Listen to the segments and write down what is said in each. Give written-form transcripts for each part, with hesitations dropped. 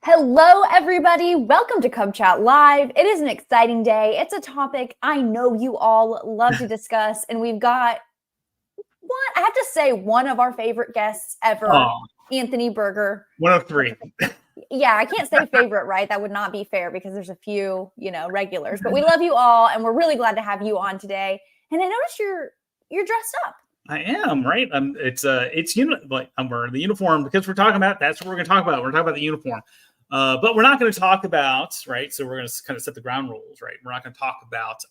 Hello, everybody. Welcome to Cub Chat Live. It is an exciting day. It's a topic I know you all love to discuss, and we've got I have to say, one of our favorite guests ever, Anthony Berger. One of three. Yeah, I can't say favorite, right? That would not be fair because there's a few, regulars. But we love you all, and we're really glad to have you on today. And I noticed you're dressed up. I am, right? I'm wearing the uniform because we're talking about that's what we're going to talk about. We're talking about the uniform. But we're not going to talk about, right? So we're going to kind of set the ground rules, right? We're not going to talk about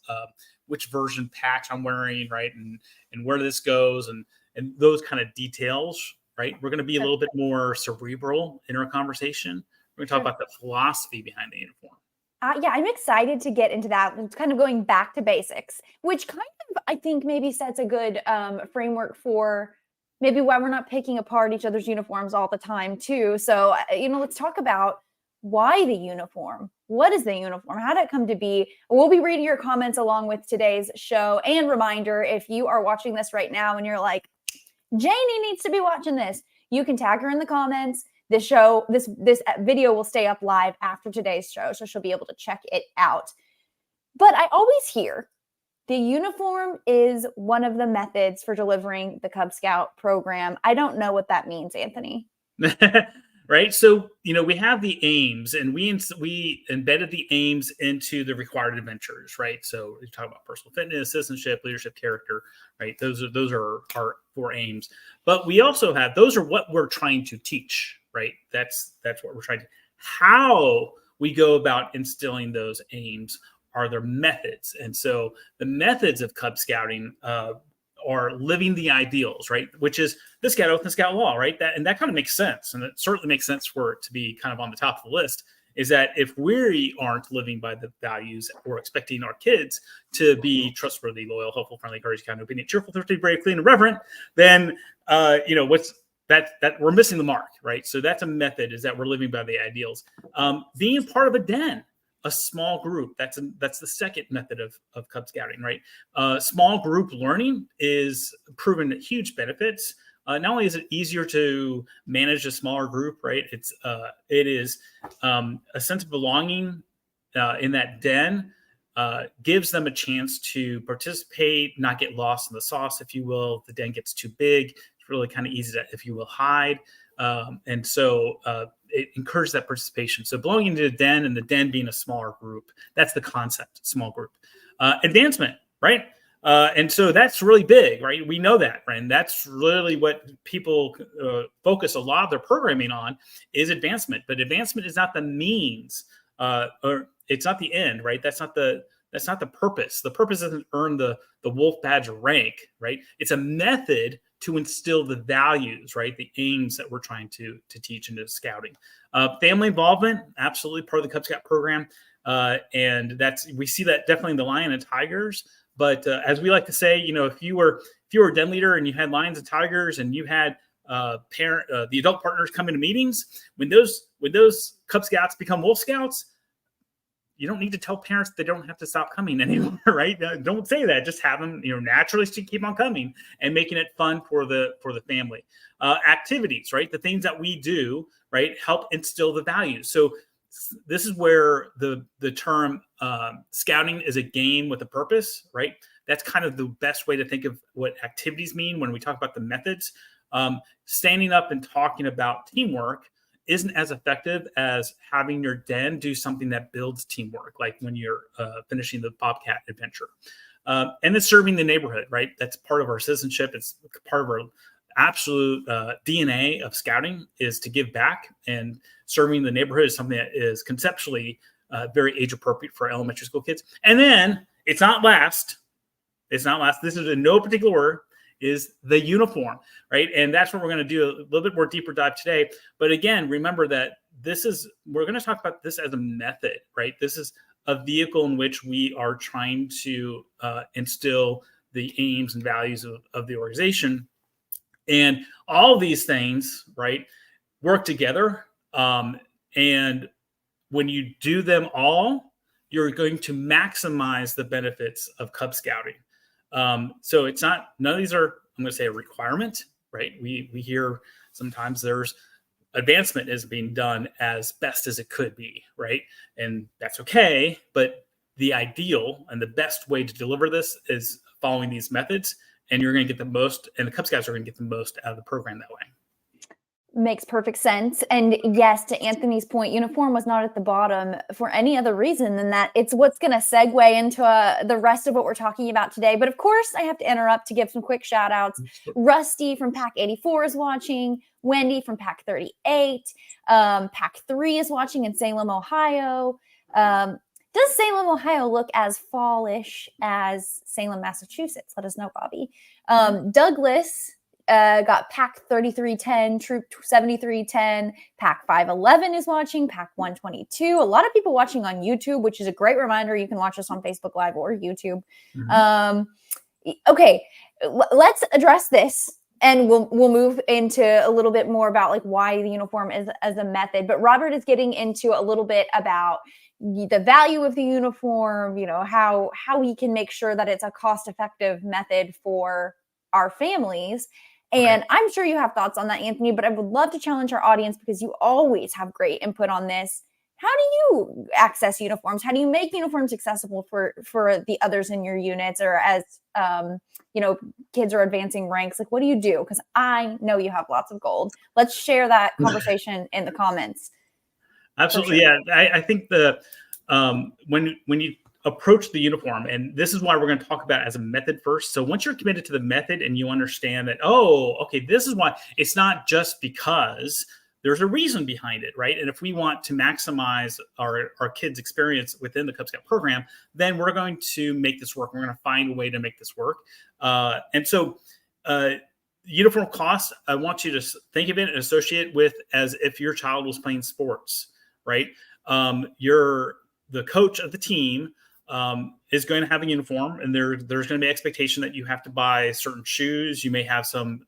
which version patch I'm wearing, right? And where this goes and those kind of details, right? We're going to be a little bit more cerebral in our conversation. We're going to talk about the philosophy behind the uniform. Yeah, I'm excited to get into that. It's kind of going back to basics, which kind of, I think, maybe sets a good framework for maybe why we're not picking apart each other's uniforms all the time, too. So, let's talk about why the uniform. What is the uniform? How did it come to be? We'll be reading your comments along with today's show. And reminder, if you are watching this right now and you're like, Janie needs to be watching this, you can tag her in the comments. This video will stay up live after today's show, so she'll be able to check it out. But I always hear the uniform is one of the methods for delivering the Cub Scout program. I don't know what that means, Anthony. Right. So, we have the aims, and we embedded the aims into the required adventures, right? So we talk about personal fitness, citizenship, leadership, character, right? Those are our 4 aims. But we also have, those are what we're trying to teach, right? That's what we're trying to, how we go about instilling those aims are their methods. And so the methods of Cub Scouting are living the ideals, right? Which is the Scout Oath and Scout Law, right? That kind of makes sense. And it certainly makes sense for it to be kind of on the top of the list, is that if we aren't living by the values or expecting our kids to be trustworthy, loyal, helpful, friendly, courageous, kind, obedient, cheerful, thrifty, brave, clean, and reverent, then, what's that we're missing the mark, right? So that's a method, is that we're living by the ideals. Being part of a den, a small group. That's the second method of Cub Scouting, right? Small group learning is proven huge benefits. Not only is it easier to manage a smaller group, right? It is a sense of belonging in that den. Gives them a chance to participate, not get lost in the sauce, if you will. If the den gets too big, it's really kind of easy to, if you will, hide. And so it encourages that participation. So belonging to the den, and the den being a smaller group, that's the concept, small group. Advancement, right? And so that's really big, right? We know that, right? And that's really what people focus a lot of their programming on, is advancement. But advancement is not the means, or it's not the end, right? That's not the purpose. The purpose isn't earn the wolf badge rank, right? It's a method to instill the values, right? The aims that we're trying to teach into scouting. Family involvement, absolutely part of the Cub Scout program. And we see that definitely in the Lion and Tigers. But as we like to say, if you were a den leader and you had Lions and Tigers, and you had the adult partners come into meetings, when those Cub Scouts become Wolf Scouts, you don't need to tell parents they don't have to stop coming anymore, right? Don't say that. Just have them, naturally keep on coming and making it fun for the family. Activities, right? The things that we do, right, help instill the values. So this is where the term scouting is a game with a purpose, right? That's kind of the best way to think of what activities mean when we talk about the methods. Standing up and talking about teamwork isn't as effective as having your den do something that builds teamwork, like when you're finishing the Bobcat adventure. And then serving the neighborhood, right? That's part of our citizenship. It's part of our absolute DNA of scouting, is to give back, and serving the neighborhood is something that is conceptually very age appropriate for elementary school kids. And then it's not last. This is in no particular order, is the uniform, right? And that's what we're going to do a little bit more deeper dive today. But again, remember that we're going to talk about this as a method, right? This is a vehicle in which we are trying to instill the aims and values of the organization. And all these things, right, work together. And when you do them all, you're going to maximize the benefits of Cub Scouting. So it's not, none of these are, I'm going to say, a requirement, right? We hear sometimes there's advancement is being done as best as it could be, right? And that's okay, but the ideal and the best way to deliver this is following these methods, and you're going to get the most, and the Cub Scouts are going to get the most out of the program that way. Makes perfect sense. And yes, to Anthony's point, uniform was not at the bottom for any other reason than that it's what's going to segue into the rest of what we're talking about today. But of course, I have to interrupt to give some quick shout outs. Rusty from Pack 84 is watching. Wendy from Pack 38. Pack 3 is watching in Salem, Ohio. Does Salem, Ohio look as fallish as Salem, Massachusetts? Let us know, Bobby. Douglas got Pack 3310, Troop 7310, Pack 511 is watching, Pack 122. A lot of people watching on YouTube, which is a great reminder. You can watch us on Facebook Live or YouTube. Okay, let's address this, and we'll move into a little bit more about like why the uniform is as a method. But Robert is getting into a little bit about the value of the uniform, how we can make sure that it's a cost-effective method for our families. And I'm sure you have thoughts on that, Anthony, but I would love to challenge our audience because you always have great input on this. How do you access uniforms? How do you make uniforms accessible for the others in your units, or as, kids are advancing ranks? Like, what do you do? Because I know you have lots of gold. Let's share that conversation in the comments. Absolutely. Sure. Yeah. I think when you approach the uniform, and this is why we're going to talk about it as a method first. So once you're committed to the method and you understand that, this is why, it's not just because, there's a reason behind it, right? And if we want to maximize our kids' experience within the Cub Scout program, then we're going to make this work. We're going to find a way to make this work. And so uniform costs, I want you to think of it and associate with as if your child was playing sports, right? You're the coach of the team, is going to have a uniform, and there's going to be expectation that you have to buy certain shoes. You may have some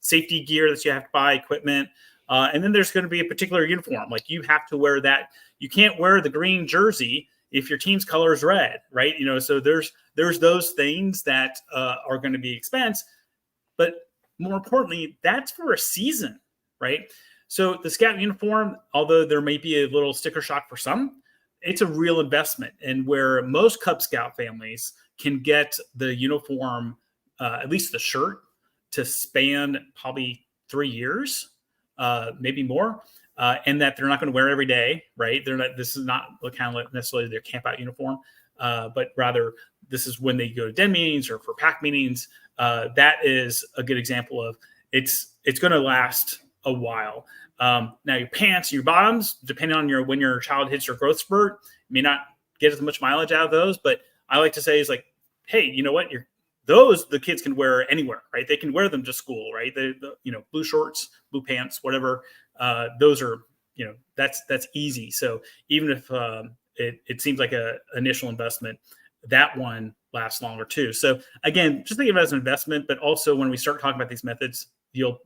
safety gear that you have to buy, equipment. And then there's going to be a particular uniform. Like, you have to wear that. You can't wear the green jersey if your team's color is red, right? So there's those things that are going to be expense. But more importantly, that's for a season, right? So the Scout uniform, although there may be a little sticker shock for some, it's a real investment. And where most Cub Scout families can get the uniform, at least the shirt, to span probably 3 years, maybe more, and that they're not going to wear every day, right? This is not kind of necessarily their camp out uniform, but rather this is when they go to den meetings or for pack meetings. That is a good example of it's going to last a while. Now your pants and your bottoms, depending on when your child hits your growth spurt, you may not get as much mileage out of those, but I like to say is like, hey, you know what? The kids can wear anywhere, right? They can wear them to school, right? The blue shorts, blue pants, whatever. Those are, that's easy. So even if it seems like a initial investment, that one lasts longer too. So again, just think of it as an investment, but also when we start talking about these methods, you'll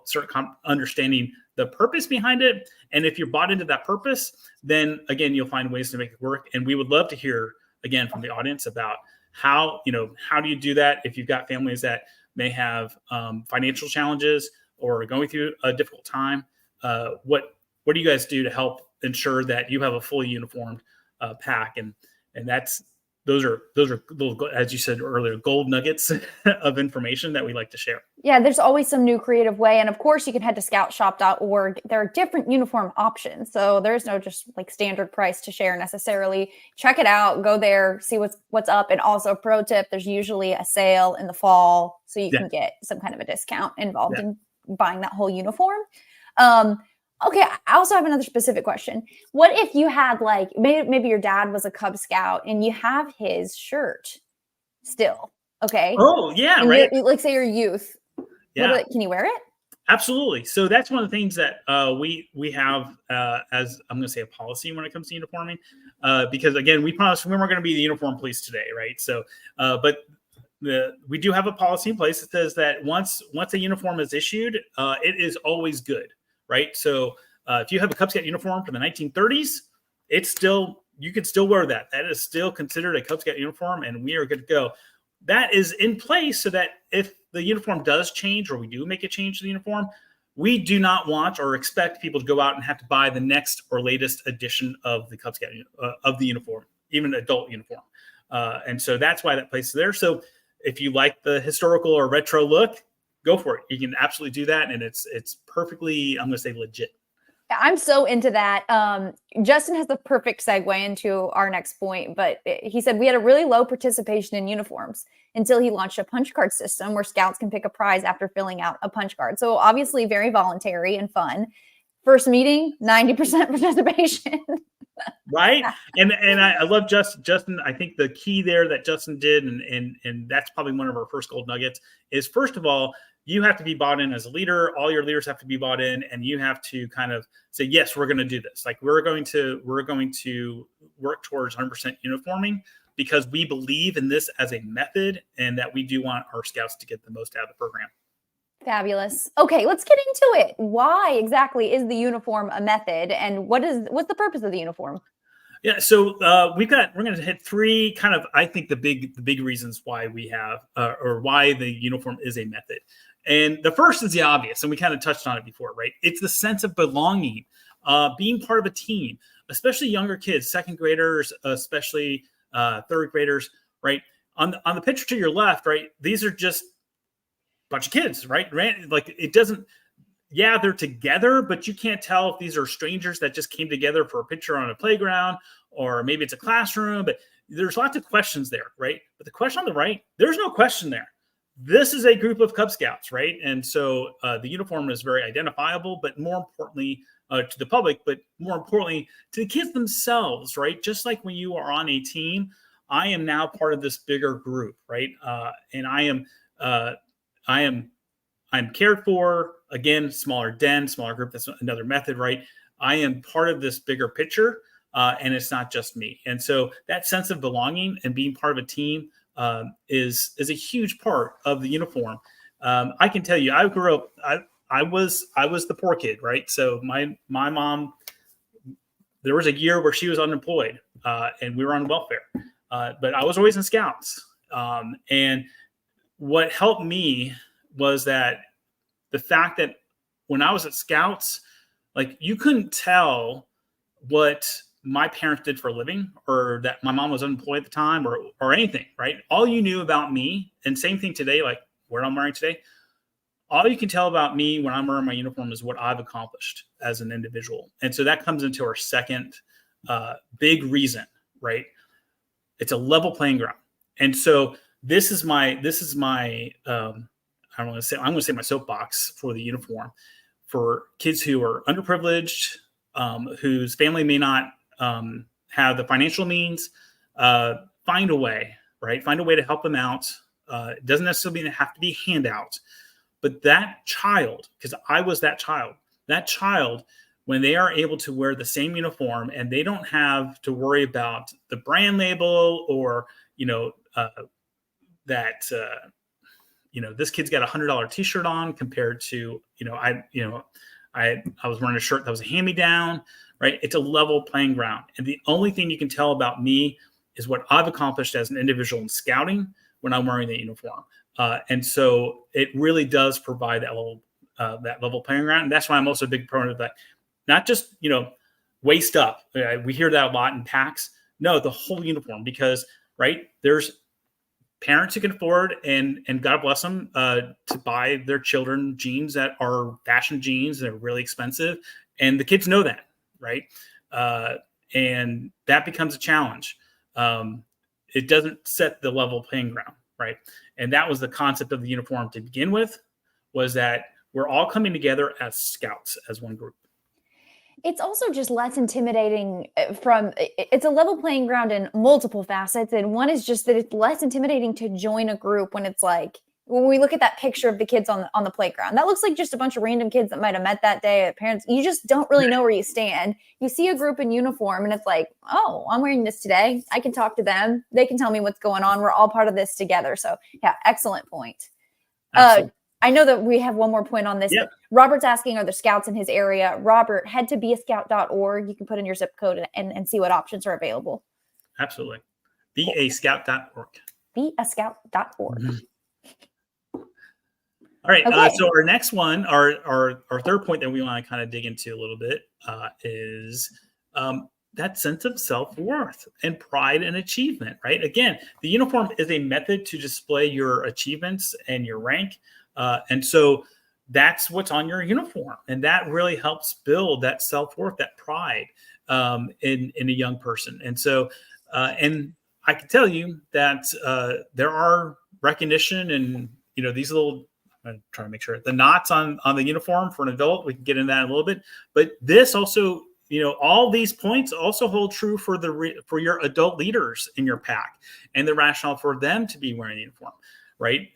start understanding the purpose behind it. And if you're bought into that purpose, then again, you'll find ways to make it work. And we would love to hear again from the audience about how do you do that if you've got families that may have financial challenges or are going through a difficult time. What do you guys do to help ensure that you have a fully uniformed pack? And those are little, as you said earlier, gold nuggets of information that we like to share. Yeah, there's always some new creative way. And of course, you can head to scoutshop.org. There are different uniform options. So there's no just like standard price to share necessarily. Check it out. Go there, see what's up. And also, pro tip, there's usually a sale in the fall, so you can get some kind of a discount involved in buying that whole uniform. Okay, I also have another specific question. What if you had like, maybe your dad was a Cub Scout and you have his shirt still, okay? Oh, yeah, and right. Like say your youth. Yeah. Can you wear it? Absolutely. So that's one of the things that we have as, I'm going to say, a policy when it comes to uniforming, because again, we promised we weren't going to be the uniform police today, right? So, but we do have a policy in place that says that once a uniform is issued, it is always good. Right. So if you have a Cub Scout uniform from the 1930s, you can still wear that. That is still considered a Cub Scout uniform, and we are good to go. That is in place so that if the uniform does change or we do make a change to the uniform, we do not want or expect people to go out and have to buy the next or latest edition of the Cub Scout of the uniform, even adult uniform. And so that's why that place is there. So if you like the historical or retro look, go for it. You can absolutely do that. And it's perfectly, I'm going to say, legit. I'm so into that. Justin has the perfect segue into our next point, but he said we had a really low participation in uniforms until he launched a punch card system where scouts can pick a prize after filling out a punch card. So obviously very voluntary and fun. First meeting, 90% participation. Right. And I love Justin. I think the key there that Justin did, and that's probably one of our first gold nuggets, is first of all, you have to be bought in as a leader. All your leaders have to be bought in, and you have to kind of say, yes, we're going to do this. Like we're going to work towards 100% uniforming because we believe in this as a method, and that we do want our scouts to get the most out of the program. Fabulous. Okay, let's get into it. Why exactly is the uniform a method, and what's the purpose of the uniform? Yeah, so we're going to hit three kind of, I think, the big reasons why we have or why the uniform is a method. And the first is the obvious, and we kind of touched on it before, right? It's the sense of belonging, being part of a team, especially younger kids, second graders, especially third graders, right? On the picture to your left, right? These are just a bunch of kids, right? Like it doesn't. Yeah, they're together, but you can't tell if these are strangers that just came together for a picture on a playground, or maybe it's a classroom. But there's lots of questions there, right? But the question on the right, there's no question there. This is a group of Cub Scouts, right? And so the uniform is very identifiable, but more importantly to the public, but more importantly to the kids themselves, right? Just like when you are on a team, I am now part of this bigger group, right? And I'm cared for. Again, smaller den, smaller group. That's another method, right? I am part of this bigger picture, and it's not just me. And so that sense of belonging and being part of a team is a huge part of the uniform. I can tell you, I grew up. I was the poor kid, right? So my mom, there was a year where she was unemployed, and we were on welfare, but I was always in Scouts. And what helped me was that the fact that when I was at Scouts, like you couldn't tell what my parents did for a living, or that my mom was unemployed at the time, or anything, right? All you knew about me, and same thing today, like what I'm wearing today, all you can tell about me when I'm wearing my uniform is what I've accomplished as an individual. And so that comes into our second big reason, right? It's a level playing ground. And so this is my I'm going to say my soapbox for the uniform for kids who are underprivileged, whose family may not have the financial means. Find a way, right? Find a way to help them out. It doesn't necessarily have to be handout, but that child, because I was that child, when they are able to wear the same uniform and they don't have to worry about the brand label or, this kid's got $100 t-shirt on compared to, I was wearing a shirt that was a hand-me-down, right? It's a level playing ground. And the only thing you can tell about me is what I've accomplished as an individual in scouting when I'm wearing the uniform. And so it really does provide that level playing ground. And that's why I'm also a big proponent of that. Not just, waist up. We hear that a lot in packs. No, the whole uniform, because, right, there's parents who can afford, and God bless them, to buy their children jeans that are fashion jeans that are really expensive. And the kids know that, right? And that becomes a challenge. It doesn't set the level playing ground, right? And that was the concept of the uniform to begin with, was that we're all coming together as scouts, as one group. It's also just less intimidating it's a level playing ground in multiple facets. And one is just that it's less intimidating to join a group when it's like, when we look at that picture of the kids on the playground, that looks like just a bunch of random kids that might've met that day. Parents, you just don't really know where you stand. You see a group in uniform and it's like, oh, I'm wearing this today. I can talk to them. They can tell me what's going on. We're all part of this together. So yeah, excellent point. I know that we have one more point on this. Yep. Robert's asking, are there scouts in his area? Robert, head to beascout.org. You can put in your zip code and see what options are available. Absolutely. Beascout.org. Beascout.org. Mm-hmm. All right. Okay. So our next one, our third point that we want to kind of dig into a little bit is that sense of self-worth and pride and achievement, right? Again, the uniform is a method to display your achievements and your rank. And so that's what's on your uniform. And that really helps build that self-worth, that pride in a young person. And so, and I can tell you that there are recognition and, these little, I'm trying to make sure the knots on the uniform for an adult. We can get into that in a little bit, but this also, all these points also hold true for for your adult leaders in your pack and the rationale for them to be wearing a uniform, right?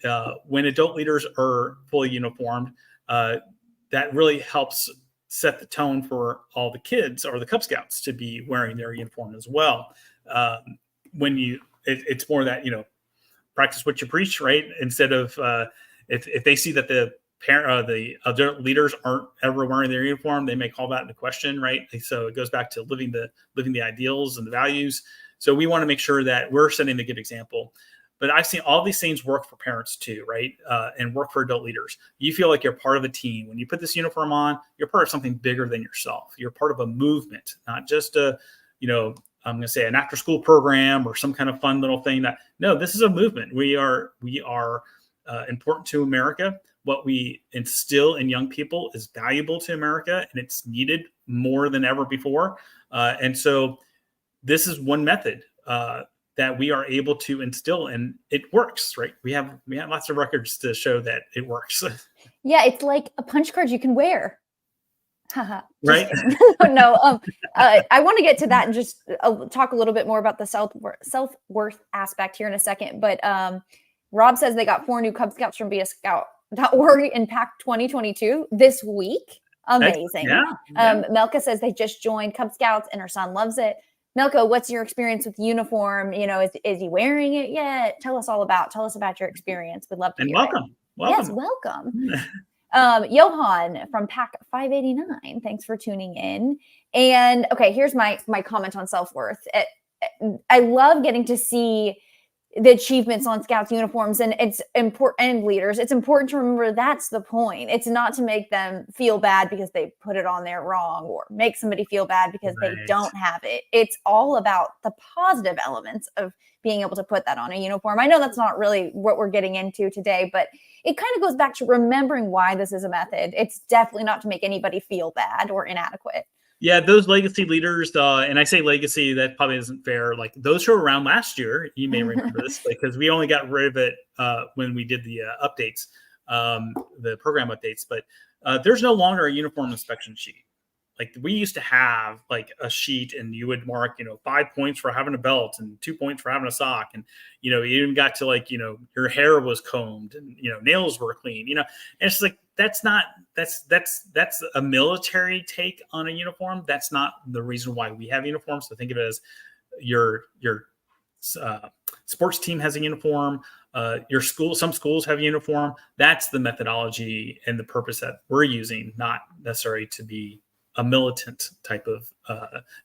When adult leaders are fully uniformed, that really helps set the tone for all the kids or the Cub Scouts to be wearing their uniform as well. It's more that, practice what you preach, right? Instead of, if they see that the adult leaders aren't ever wearing their uniform, they may call that into question, right? So it goes back to living the ideals and the values. So we want to make sure that we're setting the good example. But I've seen all these things work for parents too, right? And work for adult leaders. You feel like you're part of a team. When you put this uniform on, you're part of something bigger than yourself. You're part of a movement, not just I'm going to say an after-school program or some kind of fun little thing. No, this is a movement. We are important to America. What we instill in young people is valuable to America, and it's needed more than ever before. And so this is one method that we are able to instill, and it works, right? We have lots of records to show that it works. Yeah, it's like a punch card you can wear. Right. No, I want to get to that and just talk a little bit more about the self-worth aspect here in a second. But Rob says they got 4 new Cub Scouts from BeAScout.org in PAC 2022 this week. Amazing. Yeah. Melka says they just joined Cub Scouts and her son loves it. Melka, what's your experience with uniform? Is he wearing it yet? Tell us about your experience. We'd love to hear welcome. it. Welcome. Yes, welcome. Johan from PAC 589, thanks for tuning in. And okay, here's my comment on self-worth. I love getting to see the achievements on Scouts uniforms, and it's important, and leaders. It's important to remember that's the point. It's not to make them feel bad because they put it on there wrong, or make somebody feel bad because they don't have it. It's all about the positive elements of being able to put that on a uniform. I know that's not really what we're getting into today, but it kind of goes back to remembering why this is a method. It's definitely not to make anybody feel bad or inadequate. Yeah, those legacy leaders, and I say legacy, that probably isn't fair. Like those who were around last year, you may remember this because we only got rid of it when we did the updates, the program updates. But there's no longer a uniform inspection sheet. Like we used to have like a sheet, and you would mark, 5 points for having a belt and 2 points for having a sock, and you even got to like your hair was combed and nails were clean. And it's like that's a military take on a uniform. That's not the reason why we have uniforms. So think of it as your sports team has a uniform. Your school, some schools have a uniform. That's the methodology and the purpose that we're using, not necessarily to be a militant type of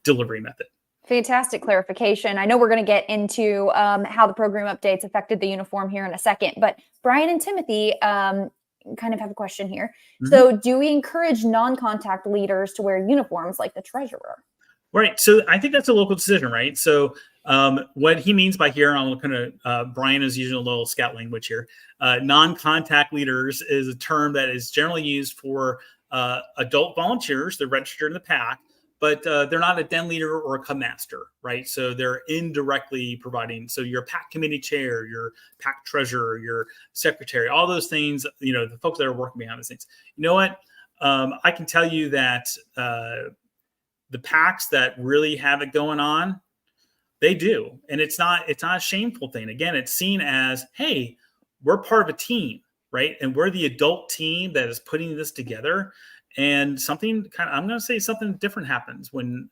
delivery method. Fantastic clarification. I know we're going to get into how the program updates affected the uniform here in a second, but Brian and Timothy kind of have a question here. Mm-hmm. So do we encourage non-contact leaders to wear uniforms like the treasurer? Right. So I think that's a local decision, right? So what he means by here, I'm looking at Brian is using a little scout language here. Non-contact leaders is a term that is generally used for adult volunteers. They're registered in the PAC, but they're not a den leader or a Cub master, right? So they're indirectly providing. So your PAC committee chair, your PAC treasurer, your secretary, all those things, the folks that are working behind these things. You know what? I can tell you that the PACs that really have it going on, they do. And it's not a shameful thing. Again, it's seen as, hey, we're part of a team, right? And we're the adult team that is putting this together. And I'm going to say something different happens when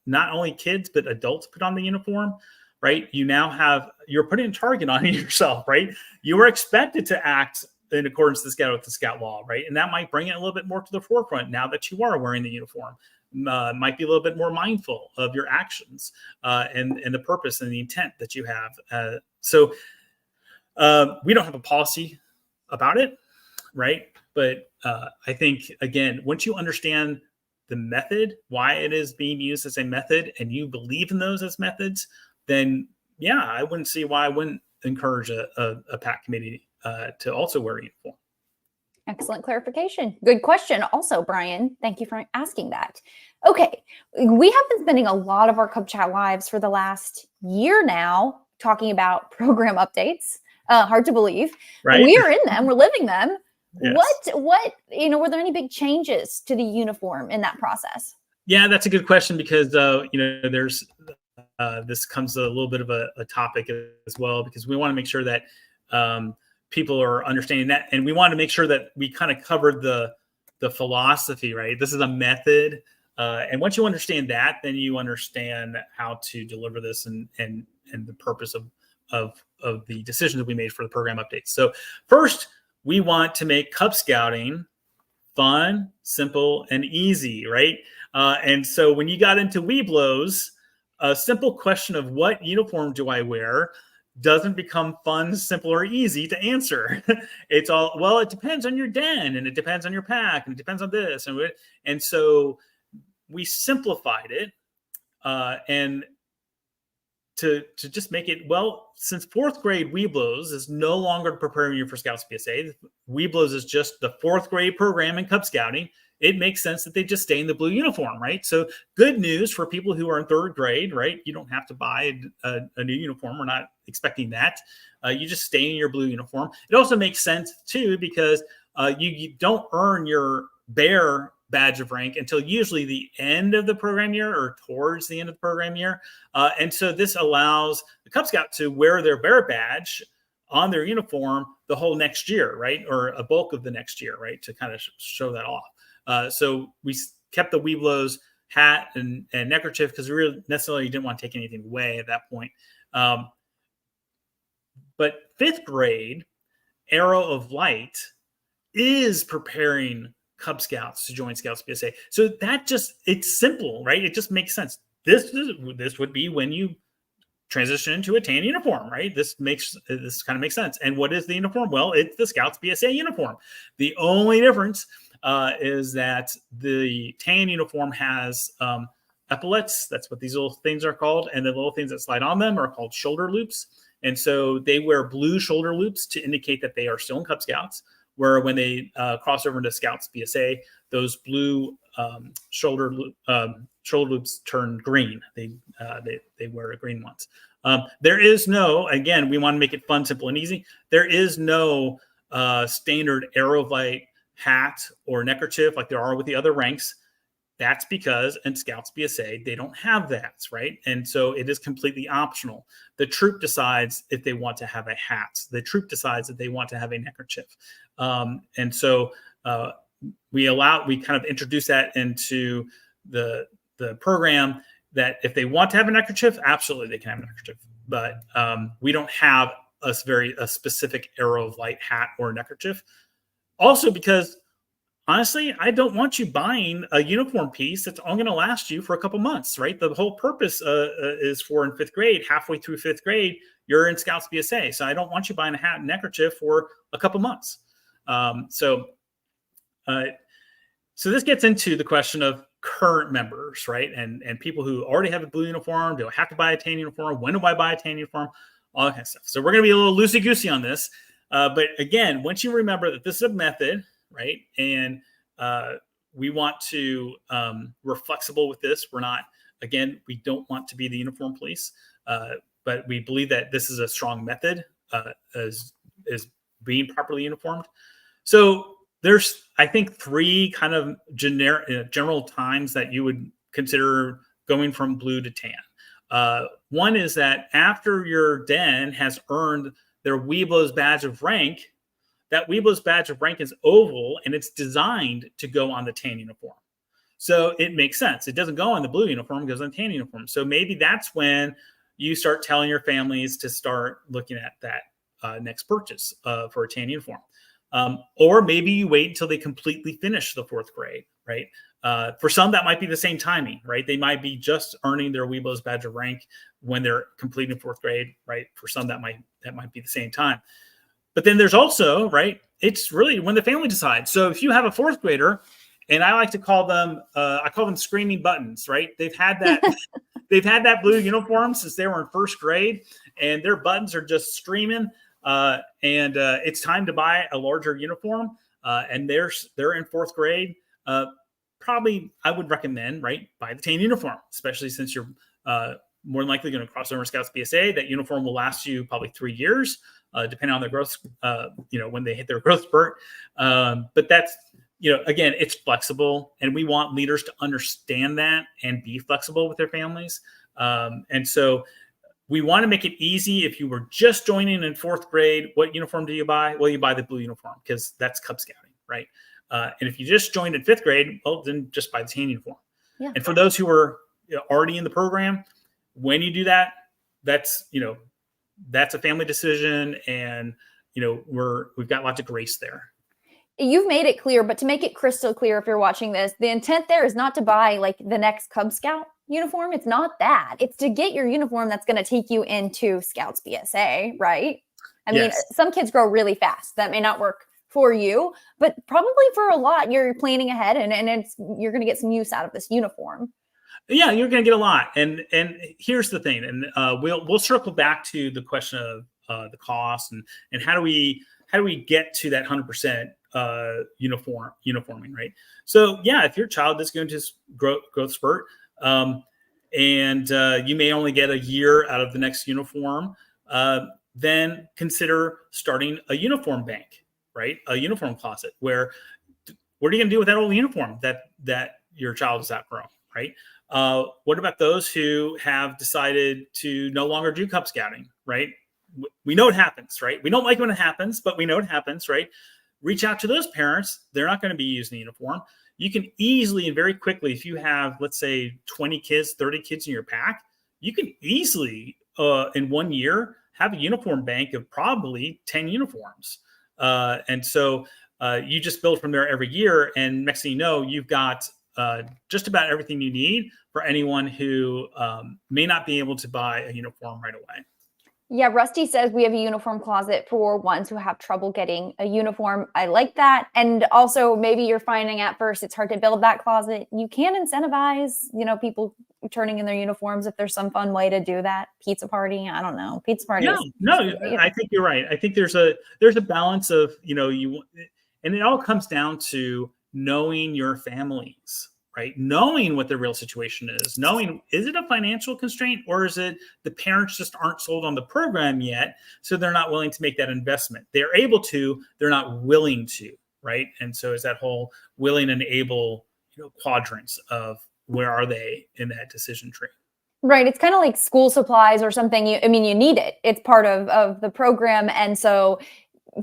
not only kids, but adults put on the uniform, right? You're putting a target on yourself, right? You are expected to act in accordance with the Scout law, right? And that might bring it a little bit more to the forefront now that you are wearing the uniform. Might be a little bit more mindful of your actions and the purpose and the intent that you have. So we don't have a policy about it. right? But I think, again, once you understand the method, why it is being used as a method, and you believe in those as methods, then yeah, I wouldn't see why I wouldn't encourage a PAC committee to also wear a uniform. Excellent clarification. Good question. Also, Brian, thank you for asking that. Okay, we have been spending a lot of our Cub Chat lives for the last year now talking about program updates. Hard to believe. Right? We are in them. We're living them. Yes. What, were there any big changes to the uniform in that process? Yeah, that's a good question, because, there's this comes a little bit of a topic as well, because we want to make sure that people are understanding that, and we want to make sure that we kind of covered the philosophy, right? This is a method, and once you understand that, then you understand how to deliver this and the purpose of the decisions that we made for the program updates. So first, we want to make Cub Scouting fun, simple, and easy, right? And so when you got into Weeblos, a simple question of what uniform do I wear doesn't become fun, simple, or easy to answer. It's all, well, it depends on your den, and it depends on your pack, and it depends on this. And so we simplified it, and to just make it, well, since fourth grade Weeblos is no longer preparing you for Scouts BSA, Weeblos is just the fourth grade program in Cub Scouting. It makes sense that they just stay in the blue uniform, right? So good news for people who are in third grade, right? You don't have to buy a new uniform. We're not expecting that. You just stay in your blue uniform. It also makes sense too, because you don't earn your bear badge of rank until usually the end of the program year or towards the end of the program year. And so this allows the Cub Scout to wear their bear badge on their uniform the whole next year, right? Or a bulk of the next year, right? To kind of show that off. So we kept the Weeblos hat and neckerchief because we really necessarily didn't want to take anything away at that point. But fifth grade, Arrow of Light is preparing Cub Scouts to join Scouts BSA. So that it's simple, right? It just makes sense. This would be when you transition into a tan uniform, right? This kind of makes sense. And what is the uniform? Well, it's the Scouts BSA uniform. The only difference is that the tan uniform has epaulets. That's what these little things are called. And the little things that slide on them are called shoulder loops. And so they wear blue shoulder loops to indicate that they are still in Cub Scouts, where when they cross over into Scouts BSA, those blue shoulder loops turn green. They wear green ones. There is no, again, we want to make it fun, simple, and easy. There is no standard Arrow of Light hat or neckerchief like there are with the other ranks. That's because in Scouts BSA, they don't have that, right? And so it is completely optional. The troop decides if they want to have a hat. The troop decides if they want to have a neckerchief. And so we kind of introduce that into the program, that if they want to have a neckerchief, absolutely they can have a neckerchief. But we don't have a specific Arrow of Light hat or neckerchief. Also because, honestly, I don't want you buying a uniform piece that's only going to last you for a couple months, right? The whole purpose is for in fifth grade, halfway through fifth grade, you're in Scouts BSA. So I don't want you buying a hat and neckerchief for a couple months. So this gets into the question of current members, right? And people who already have a blue uniform. Do I have to buy a tan uniform? When do I buy a tan uniform? All that kind of stuff. So we're going to be a little loosey-goosey on this. But again, once you remember that this is a method, right? And we want to, we're flexible with this. We're not, again, we don't want to be the uniform police, but we believe that this is a strong method as being properly uniformed. So there's, I think, three kind of general times that you would consider going from blue to tan. One is that after your den has earned their Weeblos badge of rank, that Weeblos badge of rank is oval and it's designed to go on the tan uniform. So it makes sense. It doesn't go on the blue uniform, it goes on the tan uniform. So maybe that's when you start telling your families to start looking at that next purchase for a tan uniform. Or maybe you wait until they completely finish the fourth grade, right? For some, that might be the same timing, right? They might be just earning their Weeblos badge of rank when they're completing fourth grade, right? For some, that might be the same time. But then there's also, right, it's really when the family decides. So if you have a fourth grader, and I like to call them, I call them screaming buttons, right? They've had that, they've had that blue uniform since they were in first grade, and their buttons are just screaming. And it's time to buy a larger uniform. And they're in fourth grade. Probably I would recommend, right, buy the tan uniform, especially since you're more than likely going to cross over Scouts BSA. That uniform will last you probably 3 years, depending on their growth, when they hit their growth spurt. But that's, again, it's flexible, and we want leaders to understand that and be flexible with their families. And so we want to make it easy. If you were just joining in fourth grade, what uniform do you buy? Well, you buy the blue uniform because that's Cub Scouting, right? And if you just joined in fifth grade, well, then just buy the tan uniform. Yeah. And for those who are already in the program, when you do that, that's a family decision, and we've got lots of grace there. You've made it clear, but to make it crystal clear, if you're watching this, the intent there is not to buy like the next Cub Scout uniform. It's not that. It's to get your uniform that's going to take you into Scouts BSA, right? I mean, some kids grow really fast. That may not work for you, but probably for a lot, you're planning ahead, and you're going to get some use out of this uniform. Yeah, you're going to get a lot. And here's the thing, and we'll circle back to the question of the cost and how do we get to that 100% uniforming, right? So yeah, if your child is going to growth spurt, and you may only get a year out of the next uniform, then consider starting a uniform bank, right? A uniform closet. What are you going to do with that old uniform that your child is outgrown, right? What about those who have decided to no longer do Cub Scouting, right? We know it happens, right? We don't like when it happens, but we know it happens, right? Reach out to those parents. They're not going to be using the uniform. You can easily and very quickly, if you have, let's say, 20 kids, 30 kids in your pack, you can easily, in 1 year, have a uniform bank of probably 10 uniforms. And so you just build from there every year. And next thing you know, you've got just about everything you need for anyone who may not be able to buy a uniform right away. Yeah, Rusty says we have a uniform closet for ones who have trouble getting a uniform. I like that. And also, maybe you're finding at first it's hard to build that closet. You can incentivize, people turning in their uniforms if there's some fun way to do that. Pizza party, I don't know. Pizza party. No, I think you're right. I think there's a balance of, and it all comes down to knowing your families, right? Knowing what the real situation is, knowing, is it a financial constraint, or is it the parents just aren't sold on the program yet, so they're not willing to make that investment? They're able to, they're not willing to, right? And so is that whole willing and able, quadrants of where are they in that decision tree? Right. It's kind of like school supplies or something. You need it. It's part of the program. And so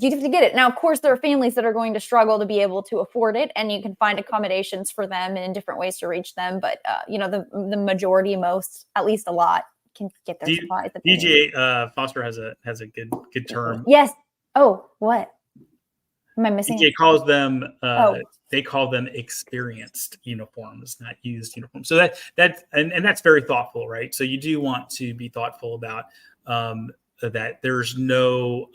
you have to get it. Now, of course, there are families that are going to struggle to be able to afford it, and you can find accommodations for them in different ways to reach them. But, the majority, most, at least a lot, can get their supplies. DJ Foster has a good term. Yes. Oh, what? Am I missing? DJ calls them, they call them experienced uniforms, not used uniforms. So that's very thoughtful, right? So you do want to be thoughtful about that. There's no,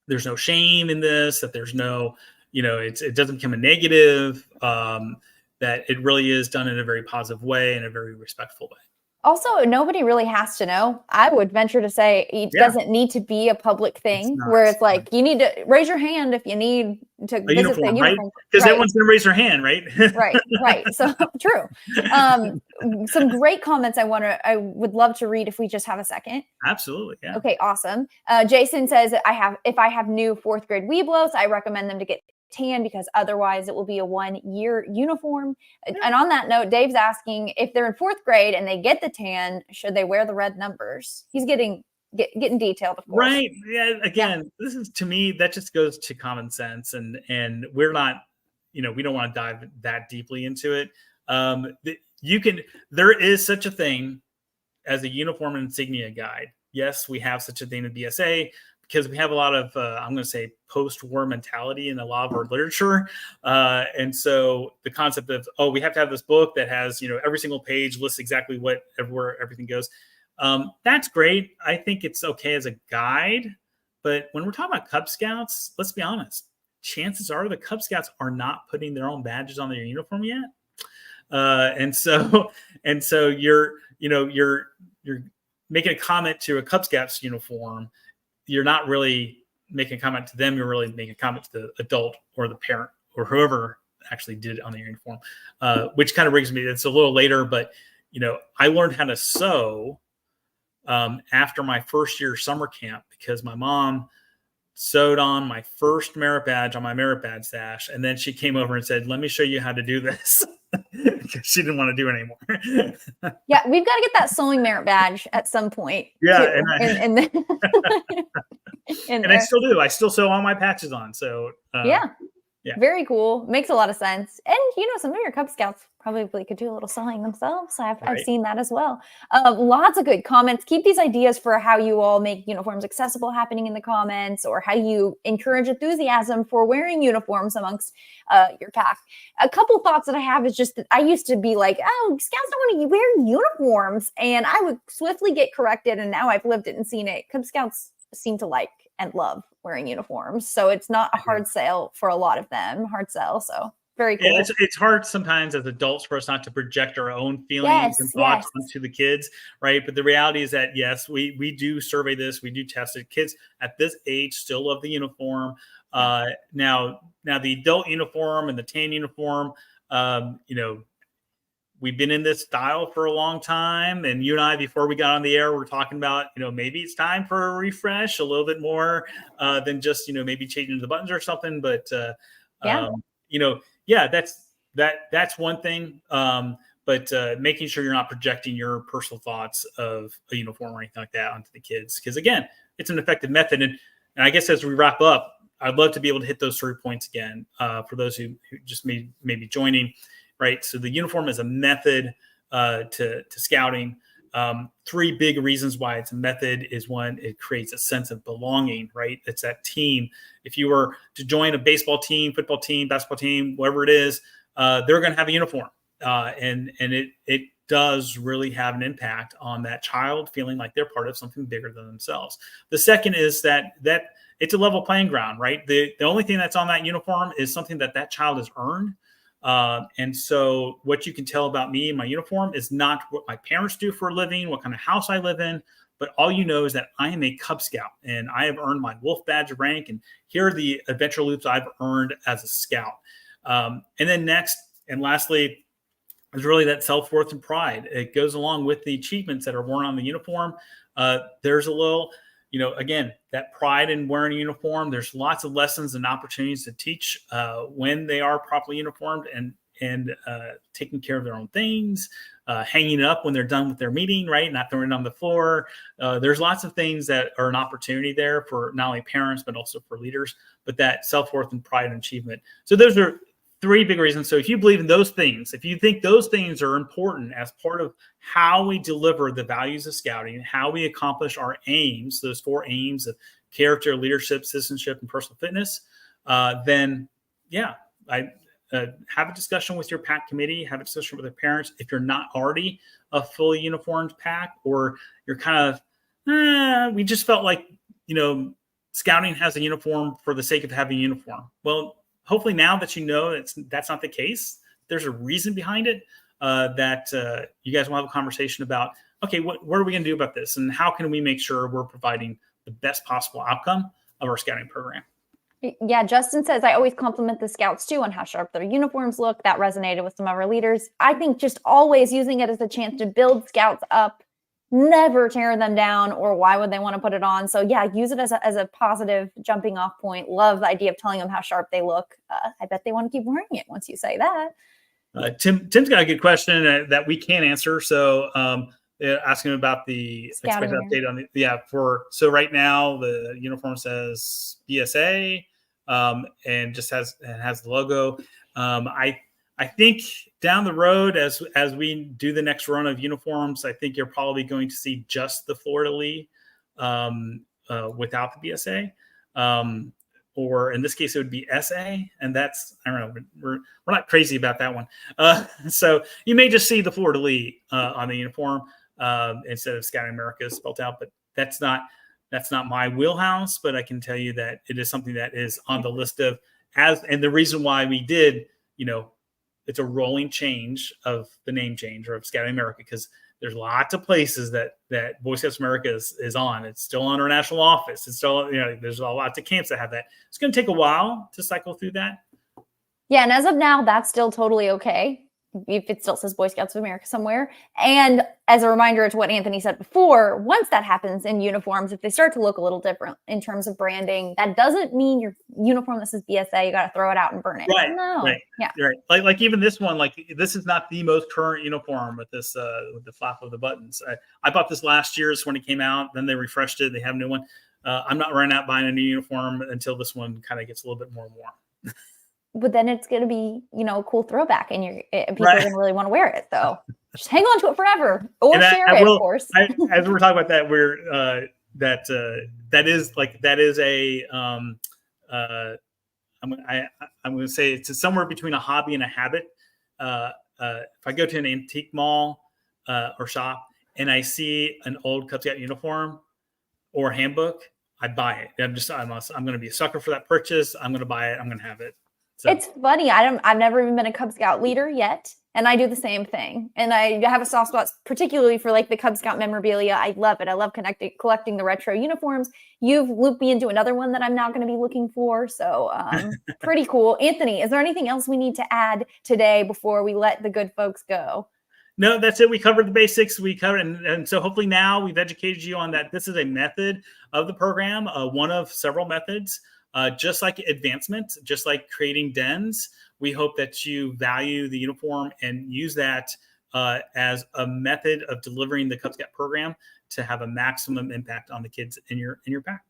there's no shame in this, that there's no, it doesn't become a negative, that it really is done in a very positive way, in a very respectful way. Also, nobody really has to know. I would venture to say it doesn't need to be a public thing where it's like, you need to raise your hand if you need to visit uniform, the uniform. Because everyone's going to raise their hand, right? Right. So true. Some great comments I would love to read if we just have a second. Absolutely. Yeah. Okay, awesome. Jason says, if I have new fourth grade Weeblos, I recommend them to get tan because otherwise it will be a 1 year uniform. And on that note, Dave's asking if they're in fourth grade and they get the tan, should they wear the red numbers? He's getting detailed, of course. Right. Yeah. Again, this is, to me, that just goes to common sense, and we're not, we don't want to dive that deeply into it. There is such a thing as a uniform insignia guide. Yes, we have such a thing in BSA, because we have a lot of, I'm going to say, post-war mentality in a lot of our literature. And so the concept of, we have to have this book that has, every single page lists exactly where everything goes. That's great. I think it's okay as a guide. But when we're talking about Cub Scouts, let's be honest. Chances are the Cub Scouts are not putting their own badges on their uniform yet. And so you're making a comment to a Cub Scouts uniform. You're not really making a comment to them. You're really making a comment to the adult or the parent or whoever actually did it on their uniform, which kind of brings me, it's a little later, but I learned how to sew after my first year summer camp because my mom sewed on my first merit badge on my merit badge sash. And then she came over and said, let me show you how to do this. Because she didn't want to do it anymore. Yeah, we've got to get that sewing merit badge at some point. Yeah. Too. And I still do. I still sew all my patches on. So yeah. Very cool. Makes a lot of sense. And some of your Cub Scouts probably could do a little sewing themselves. I've seen that as well. Lots of good comments. Keep these ideas for how you all make uniforms accessible happening in the comments, or how you encourage enthusiasm for wearing uniforms amongst your pack. A couple thoughts that I have is just that I used to be like, oh, Scouts don't want to wear uniforms. And I would swiftly get corrected. And now I've lived it and seen it. Cub Scouts seem to like and love wearing uniforms. So it's not a hard sell for a lot of them. Hard sell. So very cool. Yeah, it's hard sometimes as adults for us not to project our own feelings and thoughts onto the kids, right? But the reality is that, yes, we do survey this. We do test it. Kids at this age still love the uniform. Now the adult uniform and the tan uniform, we've been in this style for a long time. And you and I, before we got on the air, we're talking about, maybe it's time for a refresh a little bit more than just, maybe changing the buttons or something. But, that's one thing. But making sure you're not projecting your personal thoughts of a uniform or anything like that onto the kids. Because again, it's an effective method. And I guess as we wrap up, I'd love to be able to hit those 3 points again for those who just may be joining. Right. So the uniform is a method to scouting. 3 big reasons why it's a method is, one, it creates a sense of belonging, right? It's that team. If you were to join a baseball team, football team, basketball team, whatever it is, they're going to have a uniform. And it does really have an impact on that child feeling like they're part of something bigger than themselves. The second is that it's a level playing ground, right? The only thing that's on that uniform is something that child has earned. And so what you can tell about me and my uniform is not what my parents do for a living, what kind of house I live in, but all you know is that I am a Cub Scout and I have earned my wolf badge rank. And here are the adventure loops I've earned as a scout. And then next and lastly is really that self-worth and pride. It goes along with the achievements that are worn on the uniform. There's a little, again, that pride in wearing a uniform. There's lots of lessons and opportunities to teach when they are properly uniformed and taking care of their own things, hanging up when they're done with their meeting, right? Not throwing it on the floor. There's lots of things that are an opportunity there for not only parents, but also for leaders, but that self-worth and pride and achievement. So those are 3 big reasons. So if you believe in those things, if you think those things are important as part of how we deliver the values of scouting, how we accomplish our aims, those 4 aims of character, leadership, citizenship, and personal fitness, then have a discussion with your pack committee, have a discussion with their parents. If you're not already a fully uniformed pack, or you're kind of, we just felt like, scouting has a uniform for the sake of having a uniform. Well, hopefully now that that's not the case, there's a reason behind it that you guys will have a conversation about, okay, what are we going to do about this? And how can we make sure we're providing the best possible outcome of our scouting program? Yeah, Justin says, I always compliment the Scouts too on how sharp their uniforms look. That resonated with some of our leaders. I think just always using it as a chance to build Scouts up, never tear them down, or why would they want to put it on? So yeah, use it as a positive jumping off point. Love the idea of telling them how sharp they look. I bet they want to keep wearing it once you say that. Tim's got a good question that we can't answer. So asking about the expected update on so right now the uniform says BSA and just has the logo. I think down the road, as we do the next run of uniforms, I think you're probably going to see just the Fleur-de-Lis without the BSA, or in this case, it would be SA, and that's, I don't know, we're not crazy about that one. So you may just see the Fleur-de-Lis on the uniform. instead of Scouting America spelled out. But that's not my wheelhouse. But I can tell you that it is something that is on the list of and the reason why we did, it's a rolling change of the name change or of Scouting America, because there's lots of places that Boy Scouts America is on. It's still on our national office. It's still, there's lots of camps that have that. It's going to take a while to cycle through that. Yeah. And as of now, that's still totally okay, if it still says Boy Scouts of America somewhere. And as a reminder to what Anthony said before, once that happens in uniforms, if they start to look a little different in terms of branding, that doesn't mean your uniform that says BSA, you got to throw it out and burn it. Right. No. Right. Yeah. Right. Like even this one, this is not the most current uniform with this, with the flap of the buttons. I bought this last year when it came out. Then they refreshed it. They have a new one. I'm not running out buying a new uniform until this one kind of gets a little bit more warm. But then it's going to be, a cool throwback, and people are going to really want to wear it. So just hang on to it forever, or share it, of course. As we're talking about that, that is a I'm going to say it's somewhere between a hobby and a habit. If I go to an antique mall or shop and I see an old Cub Scout uniform or handbook, I buy it. I'm going to be a sucker for that purchase. I'm going to buy it. I'm going to have it. So. It's funny. I've never even been a Cub Scout leader yet, and I do the same thing. And I have a soft spot, particularly for the Cub Scout memorabilia. I love it. I love collecting the retro uniforms. You've looped me into another one that I'm now going to be looking for. So pretty cool. Anthony, is there anything else we need to add today before we let the good folks go? No, that's it. We covered the basics. We covered, and so hopefully now we've educated you on that. This is a method of the program, one of several methods. Just like advancement, just like creating dens, we hope that you value the uniform and use that as a method of delivering the Cub Scout program to have a maximum impact on the kids in your pack.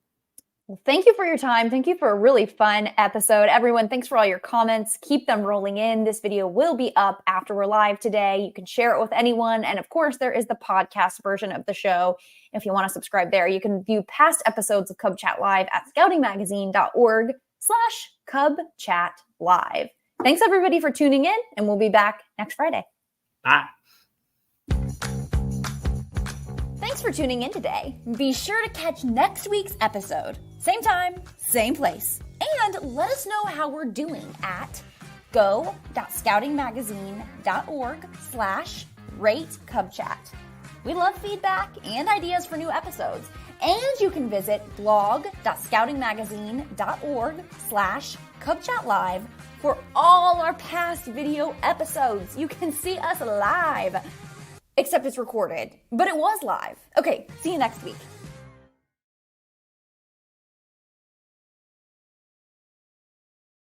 Well, thank you for your time. Thank you for a really fun episode. Everyone, thanks for all your comments. Keep them rolling in. This video will be up after we're live today. You can share it with anyone. And of course, there is the podcast version of the show. If you want to subscribe there, you can view past episodes of Cub Chat Live at scoutingmagazine.org/CubChatLive. Thanks everybody for tuning in, and we'll be back next Friday. Bye. Thanks for tuning in today. Be sure to catch next week's episode. Same time, same place. And let us know how we're doing at go.scoutingmagazine.org/rateCubChat. We love feedback and ideas for new episodes. And you can visit blog.scoutingmagazine.org/CubChatLive for all our past video episodes. You can see us live. Except it's recorded, but it was live. Okay, see you next week.